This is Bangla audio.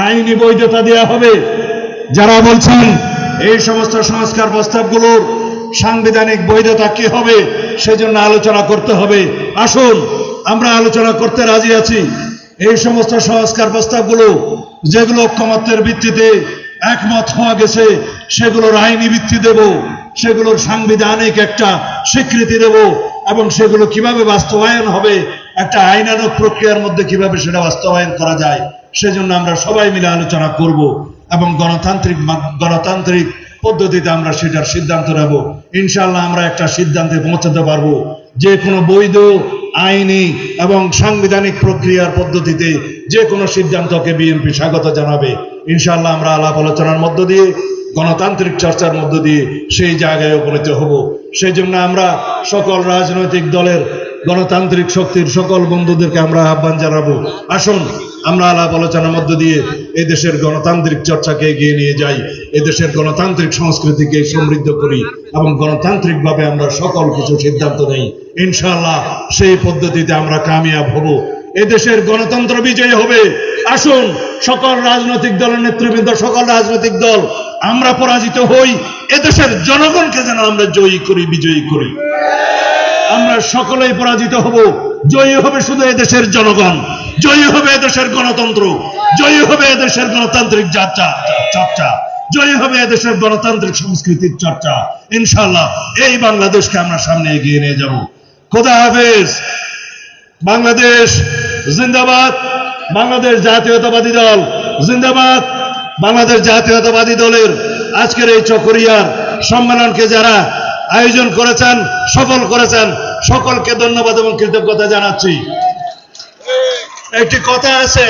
আইনি বৈধতা দেওয়া হবে। যারা বলছেন এই সমস্ত সংস্কার প্রস্তাবগুলোর সাংবিধানিক বৈধতা কি হবে, সেজন্য আলোচনা করতে হবে। আসুন, আমরা আলোচনা করতে রাজি আছি। এই সমস্ত সংস্কার প্রস্তাবগুলো যেগুলো ঐকমত্যের ভিত্তিতে একমত হওয়া গেছে, সেগুলোর আইনি ভিত্তি দেব, সেগুলোর সাংবিধানিক একটা স্বীকৃতি দেব, এবং সেগুলো কিভাবে বাস্তবায়ন হবে, একটা আইনানুগ প্রক্রিয়ার মধ্যে কিভাবে সেটা বাস্তবায়ন করা যায়, সেজন্য আমরা সবাই মিলে আলোচনা করব এবং গণতান্ত্রিক পদ্ধতিতে আমরা সেটার সিদ্ধান্ত নেব। ইনশাআল্লাহ আমরা একটা সিদ্ধান্তে পৌঁছাতে পারবো। যে কোনো বৈধ আইনি এবং সাংবিধানিক প্রক্রিয়ার পদ্ধতিতে যে কোনো সিদ্ধান্তকে বিএনপি স্বাগত জানাবে। ইনশাআল্লাহ আমরা আলাপ আলোচনার মধ্য দিয়ে, গণতান্ত্রিক চর্চার মধ্য দিয়ে সেই জায়গায় উপনীত হব। সেই জন্য আমরা সকল রাজনৈতিক দলের গণতান্ত্রিক শক্তির সকল বন্ধুদেরকে আমরা আহ্বান জানাবো, আসুন আমরা আলাপ আলোচনার মধ্য দিয়ে এই দেশের গণতান্ত্রিক চর্চাকে এগিয়ে নিয়ে যাই, এদেশের গণতান্ত্রিক সংস্কৃতিকে সমৃদ্ধ করি এবং গণতান্ত্রিকভাবে আমরা সকল কিছু সিদ্ধান্ত নেই। ইনশাআল্লাহ সেই পদ্ধতিতে আমরা কামিয়াব হব, এদেশের গণতন্ত্র বিজয়ী হবে। আসুন সকল রাজনৈতিক দলের নেতৃবৃন্দ, সকল রাজনৈতিক দল, আমরা পরাজিত হই, এদেশের জনগণকে যেন আমরা জয়ী করি, বিজয়ী করি। আমরা সকলেই পরাজিত হব, জয়ী হবে শুধু এদেশের জনগণ, জয়ী হবে এদেশের গণতন্ত্র, জয়ী হবে এদেশের গণতান্ত্রিক চর্চা, জয়ী হবে এদেশের গণতান্ত্রিক সংস্কৃতির চর্চা। ইনশাআল্লাহ এই বাংলাদেশকে আমরা সামনে এগিয়ে নিয়ে যাব। খোদা হাফেজ। বাংলাদেশ জিন্দাবাদ। বাংলাদেশ জাতীয়তাবাদী দল জিন্দাবাদ। বাংলাদেশ জাতীয়তাবাদী দলের আজকের এই চকরিয়ার সম্মেলনকে যারা আয়োজন করেছেন, সফল করেছেন, সকলকে ধন্যবাদ এবং কৃতজ্ঞতা জানাচ্ছি। একটি কথা আছে,